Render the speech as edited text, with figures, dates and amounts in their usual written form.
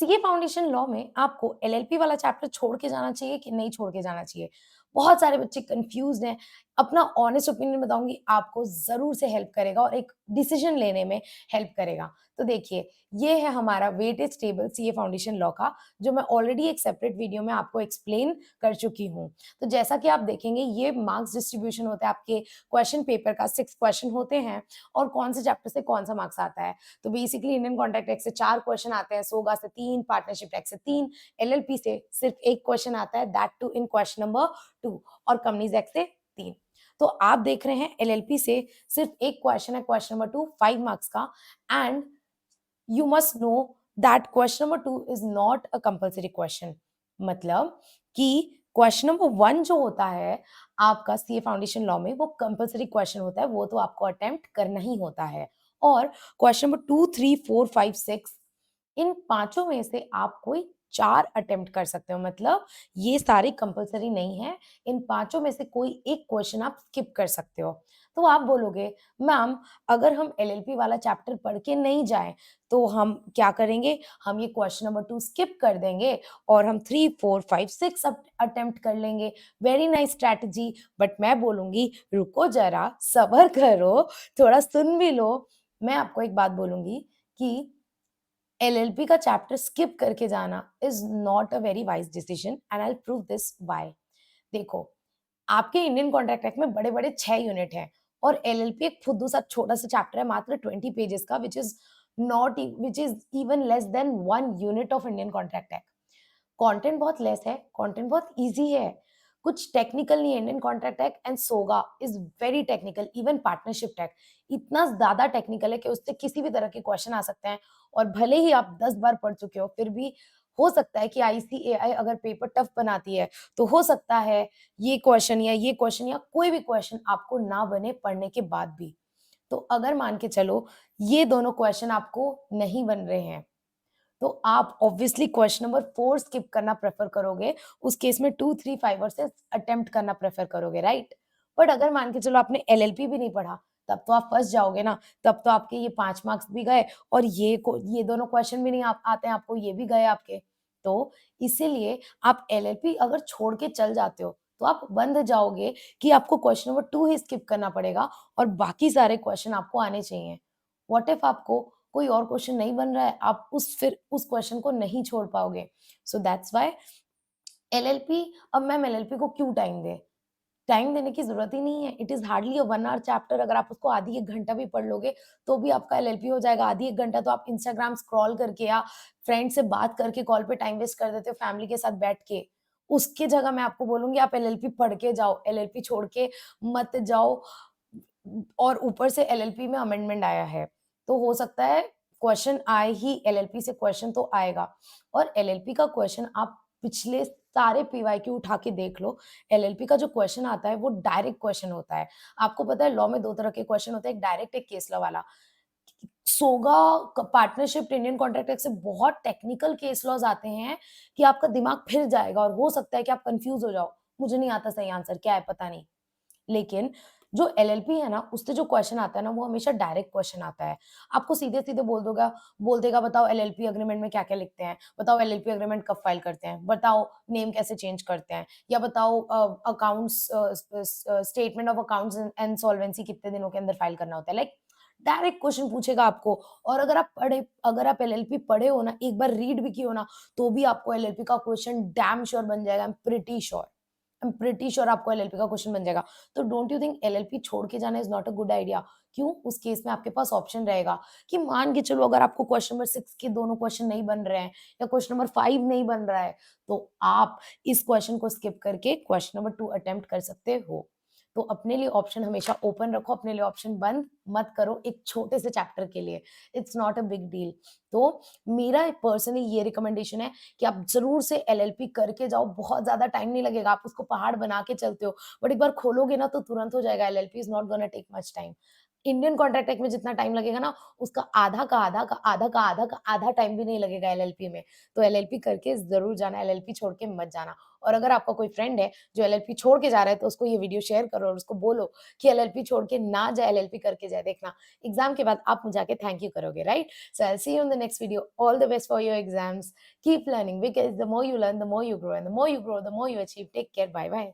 CA foundation law में आपको LLP वाला चैप्टर छोड़ के जाना चाहिए कि नहीं छोड़ के जाना चाहिए? बहुत सारे बच्चे कन्फ्यूज़्ड हैं। अपना ऑनेस्ट ओपिनियन बताऊँगी, आपको ज़रूर से हेल्प करेगा और एक डिसीज़न लेने में हेल्प करेगा। तो देखिए, ये है हमारा weightage table CA foundation law का, जो मैं ऑलरेडी एक सेपरेट वीडियो में आपको एक्सप्लेन कर चुकी हूँ। तो जैसा कि आप देखेंगे, ये मार्क्स डिस्ट्रीब्यूशन होता है आपके क्वेश्चन पेपर का, 6 क्वेश्चन होते हैं और कौन से चैप्टर से कौन-सा मार्क्स आता है। तो बेसिकली इंडियन कॉन्ट्रैक्ट एक्ट से 4 क्वेश्चन आते हैं, सोगा से 3, पार्टनरशिप एक्ट से 3, एलएलपी से सिर्फ 1 क्वेश्चन आता है, that two in question number 2 और कंपनीज एक्ट से 3। तो आप देख रहे हैं एलएलपी से सिर्फ 1 क्वेश्चन है, क्वेश्चन नंबर 2 5 मार्क्स का and you must know that question number 2 is not a compulsory question. मतलब कि क्वेश्चन नंबर 1 जो होता है आपका सीए फाउंडेशन लॉ में, वो कंपल्सरी क्वेश्चन होता है, वो तो आपको अटेम्प्ट करना ही होता है। और क्वेश्चन नंबर 2, 3, 4, 5, 6 इन पांचों में से आप कोई 4 अटेम्प्ट कर सकते हो। मतलब ये सारे कंपल्सरी नहीं है, इन पांचों में से कोई एक क्वेश्चन आप स्किप कर सकते हो। तो आप बोलोगे, मैम अगर हम एलएलपी वाला चैप्टर पढ़ के नहीं जाएं तो हम क्या करेंगे? हम ये क्वेश्चन नंबर 2 स्किप कर देंगे और हम 3, 4, 5, 6 अटेम्प्ट कर लेंगे। Very nice strategy. बट मैं बोलूंगी, रुको जरा, सब्र करो, थोड़ा सुन भी लो। मैं आपको एक बात बोलूंगी कि एलएलपी का चैप्टर स्किप करके जाना is not a very wise decision and I prove this why. देखो, आपके इंडियन कॉन्ट्रैक्ट एक्ट में बड़े-बड़े 6 यूनिट हैं और एलएलपी एक फुद्दू सा छोटा-सा चैप्टर है, मात्र 20 पेजेस का, which is even less than 1 unit of Indian contract act. Content बहुत लेस है, कंटेंट बहुत ईज़ी है, कुछ टेक्निकल नहीं है। Indian contract act and SOGA is very technical, even partnership act इतना ज़्यादा टेक्निकल है कि उससे किसी भी तरह के क्वेश्चन आ सकते हैं और भले ही आप 10 बार पढ़ चुके हो, फिर भी हो सकता है कि आईसीएआई अगर पेपर टफ बनाती है, तो हो सकता है ये क्वेश्चन या कोई भी क्वेश्चन आपको ना बने पढ़ने के बाद भी। तो अगर मान के चलो, ये दोनों क्वेश्चन आपको नहीं बन रहे हैं, तो आप ऑब्वियसली क्वेश्चन नंबर 4 स्किप करना प्रेफर करोगे। उस केस में 2, 3, 5 और 6 अटेम्प्ट करना प्रेफर करोगे, राइट? बट अगर मान के चलो आपने एलएलपी भी नहीं पढ़ा, तब तो आप फँस जाओगे ना। तब तो आपके ये 5 मार्क्स भी गए और ये दोनों क्वेश्चन भी नहीं आप आते हैं आपको, ये भी गए आपके। तो इसीलिए आप एलएलपी अगर छोड़ के चल जाते हो, तो आप बंध जाओगे कि आपको क्वेश्चन नंबर 2 ही स्किप करना पड़ेगा और बाकी सारे क्वेश्चन आपको आने चाहिए। व्हाट इफ आपको कोई और क्वेश्चन नहीं बन रहा है, आप उस क्वेश्चन को नहीं छोड़ पाओगे। सो दैट्स व्हाई एलएलपी, अब मैम एलएलपी को क्यों टाइम दें? टाइम देने की ज़रूरत ही नहीं है। It is hardly a 1 hour chapter. अगर आप उसको आधी 1 घंटा भी पढ़ लोगे, तो भी आपका एलएलपी हो जाएगा। आधी 1 घंटा तो आप इंस्टाग्राम स्क्रॉल करके या फ्रेंड से बात करके कॉल पे टाइम वेस्ट कर देते हो फैमिली के साथ बैठ के। उसकी जगह मैं आपको बोलूँगी, आप एलएलपी पढ़ के जाओ, एलएलपी छोड़ के मत जाओ। और ऊपर से एलएलपी में अमेंडमेंट आया है, तो हो सकता है क्वेश्चन आए ही, एलएलपी से क्वेश्चन तो आएगा। और एलएलपी का क्वेश्चन आप पिछले सारे पीवाईक्यू उठा के देख लो, एलएलपी का जो क्वेश्चन आता है वो डायरेक्ट क्वेश्चन होता है। आपको पता है लॉ में 2 तरह के क्वेश्चन होते हैं, एक डायरेक्ट, एक केस लॉ वाला। सोगा पार्टनरशिप इंडियन कॉन्ट्रैक्ट एक्ट से बहुत टेक्निकल केस लॉज आते हैं कि आपका दिमाग फिर जाएगा और हो सकता है कि आप कंफ्यूज हो जाओ, मुझे नहीं आता सही आंसर क्या है, पता नहीं। लेकिन जो एलएलपी है ना, उससे जो क्वेश्चन आता है ना, वो हमेशा डायरेक्ट क्वेश्चन आता है। आपको सीधे-सीधे बोल देगा, बताओ एलएलपी एग्रीमेंट में क्या-क्या लिखते हैं? बताओ एलएलपी एग्रीमेंट कब फाइल करते हैं? बताओ नेम कैसे चेंज करते हैं? या बताओ statement of accounts and solvency कितने दिनों के अंदर फाइल करना होता है? लाइक डायरेक्ट क्वेश्चन पूछेगा आपको। और अगर आप एलएलपी पढ़े हो ना, एक बार रीड भी किए हो ना, तो भी आपको एलएलपी का क्वेश्चन डैम श्योर बन जाएगा। आई एम प्रिटी श्योर आपको एलएलपी का क्वेश्चन बन जाएगा। तो डोंट यू थिंक एलएलपी छोड़ के जाना is not a good idea? क्यों? उस केस में आपके पास ऑप्शन रहेगा कि मान के चलो अगर आपको क्वेश्चन नंबर 6 के दोनों क्वेश्चन नहीं बन रहे हैं या क्वेश्चन नंबर 5 नहीं बन रहा है, तो आप इस क्वेश्चन को स्किप करके क्वेश्चन नंबर 2 अटेम्प्ट कर सकते हो। तो अपने लिए ऑप्शन हमेशा ओपन रखो, अपने लिए ऑप्शन बंद मत करो एक छोटे से चैप्टर के लिए। It's not a big deal. तो मेरा पर्सनली ये रिकमेंडेशन है कि आप ज़रूर से एलएलपी करके जाओ, बहुत ज़्यादा टाइम नहीं लगेगा, आप उसको पहाड़ बना के चलते हो, बट एक बार खोलोगे ना तो तुरंत हो जाएगा। LLP is not gonna take much time. Indian contract act में जितना टाइम लगेगा ना, उसका आधा का आधा का आधा का आधा का आधा टाइम भी नहीं लगेगा एलएलपी में। तो एलएलपी करके ज़रूर जाना, एलएलपी छोड़ के मत जाना। और अगर आपका कोई फ्रेंड है जो एलएलपी छोड़ के जा रहा है, तो उसको ये वीडियो शेयर करो और उसको बोलो कि एलएलपी छोड़ के ना जाए, एलएलपी करके जाए। देखना, एग्ज़ाम के बाद आप जाके थैंक यू करोगे, right? So I will see you in the next video. All the best for your exams. Keep learning because the more you learn, the more you grow and the more you grow, the more you achieve. Take care. Bye bye.